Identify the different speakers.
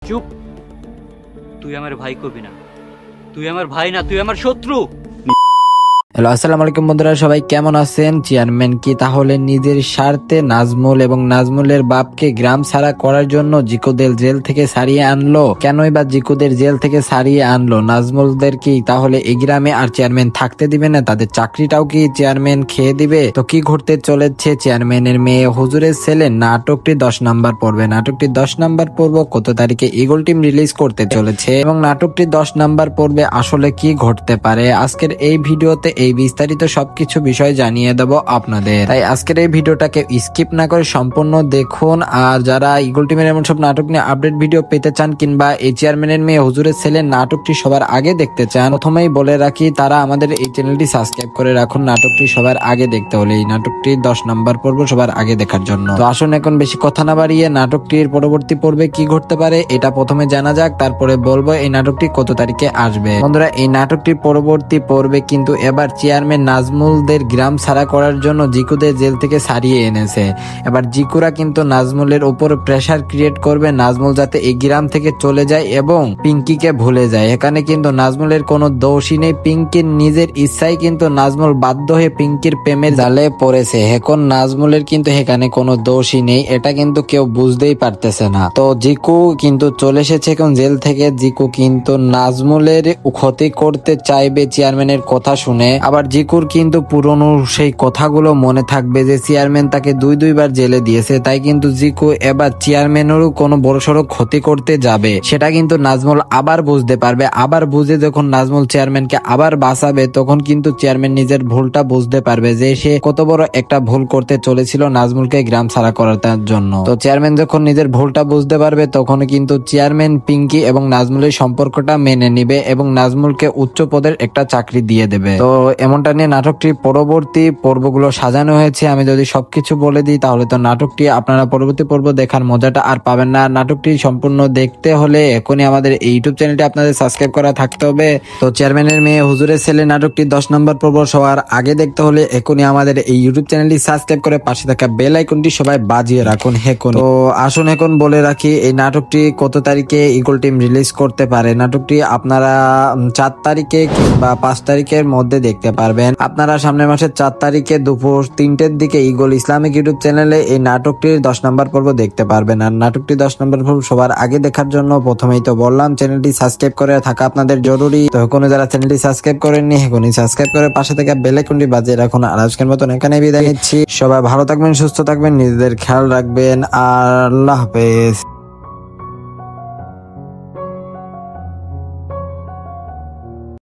Speaker 1: চুপ। তুই আমার ভাই কবি না, তুই আমার ভাই না, তুই আমার শত্রু।
Speaker 2: হ্যালো, আসসালামু আলাইকুম বন্ধুরা, সবাই কেমন আছেন? চেয়ারম্যান কি তাহলে নিজের স্বার্থে নাজমুল এবং নাজমুলের বাপকে গ্রাম ছাড়া করার জন্য জিকুদের জেল থেকে ছাড়িয়ে আনলো? কেনই বা জিকুদের জেল থেকে ছাড়িয়ে আনলো? নাজমুলদের কি তাহলে এই গ্রামে আর চেয়ারম্যান থাকতে দিবে না? তাদের চাকরিটাও কি চেয়ারম্যান খেয়ে দিবে? তো কি ঘটতে চলেছে চেয়ারম্যানের মেয়ে হুজুরের ছেলে নাটকটি 10 নাম্বার পর্বে। নাটকটি 10 নাম্বার পর্ব কত তারিখে ইগল টিম রিলিজ করতে চলেছে এবং নাটকটি 10 নাম্বার পর্বে আসলে কি ঘটতে পারে আজকের এই ভিডিওতে এই বিস্তারিত সবকিছু বিষয় জানিয়ে দেব আপনাদের। তাই আজকের এই ভিডিওটাকে স্কিপ না করে সম্পূর্ণ দেখুন। আর যারা ইগল টিমের এমন সব নাটক নিয়ে আপডেট ভিডিও পেতে চান কিংবা এই চেয়ারম্যানের মেয়ে হুজুরের ছেলে নাটকটি সবার আগে দেখতে চান, প্রথমেই বলে রাখি তারা আমাদের এই চ্যানেলটি সাবস্ক্রাইব করে রাখুন নাটকটি সবার আগে দেখতে হলে, এই নাটকটি 10 নাম্বার পর্ব সবার আগে দেখার জন্য। তো আসুন এখন বেশি কথা না বাড়িয়ে নাটকটির পরবর্তী পর্বে কি ঘটতে পারে এটা প্রথমে জানা যাক, তারপরে বলবো এই নাটকটি কত তারিখে আসবে। বন্ধুরা, এই নাটকটির পরবর্তী পর্বে কিন্তু এবার চেয়ারম্যান নাজমুলদের গ্রাম ছাড়া করার জন্য জিকুদের জেল থেকে ছাড়িয়ে এনেছে। এবার জিকুরা কিন্তু নাজমুলের উপর প্রেসার ক্রিয়েট করবে নাজমুল যাতে এই গ্রাম থেকে চলে যায় এবং পিঙ্কিকে ভুলে যায়। এখানে কিন্তু নাজমুলের কোনো দোষই নেই, পিঙ্কির নিজের ইচ্ছাই কিন্তু নাজমুল বাধ্য হয়ে পিঙ্কির প্রেমের জালে পড়েছে। এখন নাজমুলের কিন্তু এখানে কোনো দোষই নেই, এটা কিন্তু কেউ বুঝতেই পারতেছে না। তো জিকু কিন্তু চলে এসেছে এখন জেল থেকে। জিকু কিন্তু নাজমুলের ক্ষতি করতে চাইবে চেয়ারম্যানের কথা শুনে। আবার জিকুর কিন্তু পুরনো সেই কথাগুলো মনে থাকবে যে চেয়ারম্যান তাকে দুইবার জেলে দিয়েছে, তাই কিন্তু জিকু এবার চেয়ারম্যানেরও কোনো বড়সড় ক্ষতি করতে যাবে। সেটা কিন্তু নাজমুল আবার বুঝতে পারবে। আবার বুঝে যখন নাজমুল চেয়ারম্যানকে আবার বাঁচাবে তখন কিন্তু চেয়ারম্যান নিজের ভুলটা বুঝতে পারবে যে সে কত বড় একটা ভুল করতে চলেছিল নাজমুলকে গ্রাম ছাড়া করার জন্য। তো চেয়ারম্যান যখন নিজের ভুলটা বুঝতে পারবে তখন কিন্তু চেয়ারম্যান পিঙ্কি এবং নাজমুলের সম্পর্কটা মেনে নিবে এবং নাজমুলকে উচ্চ পদের একটা চাকরি দিয়ে দেবে। তো এমনটা নিয়ে নাটকটির পরবর্তী পর্বগুলো সাজানো হয়েছে। আমি যদি সবকিছু বলে দিই তাহলে তো নাটকটি আপনারা পরবর্তী পর্ব দেখার মজাটা আর পাবেন না। নাটকটি সম্পূর্ণ দেখতে হলে এখনই আমাদের এই ইউটিউব চ্যানেলটি আপনাদের সাবস্ক্রাইব করা থাকতে হবে। তো চেয়ারম্যানের মেয়ে হুজুরের ছেলে নাটকটি 10 নম্বর পর্ব সবার আগে দেখতে হলে এখনই আমাদের এই ইউটিউব চ্যানেলটি সাবস্ক্রাইব করে পাশে থাকা বেল আইকনটি সবাই বাজিয়ে রাখুন। তো আসুন এখন বলে রাখি এই নাটকটি কত তারিখে ইগল টিম রিলিজ করতে পারে। নাটকটি আপনারা 4 তারিখে কিংবা 5 তারিখের মধ্যে দেখতে পারবেন। আপনারা সামনের মাসের 4 তারিখে দুপুর 3টের দিকে ইগল ইসলামিক ইউটিউব চ্যানেলে এই নাটকটির 10 নম্বর পর্ব দেখতে পারবেন। আর নাটকটি 10 নম্বর পর্ব সবার আগে দেখার জন্য প্রথমেই তো বললাম চ্যানেলটি সাবস্ক্রাইব করে থাকা আপনাদের জরুরি। তো এখনো যারা চ্যানেলটি সাবস্ক্রাইব করেননি এখনই সাবস্ক্রাইব করে পাশে থেকে বেল আইকনটি বাজিয়ে রাখুন। আর আজকের মতন এখানে বিদায় নিচ্ছি। সবাই ভালো থাকবেন, সুস্থ থাকবেন, নিজেদের খেয়াল রাখবেন। আল্লাহ হাফেজ।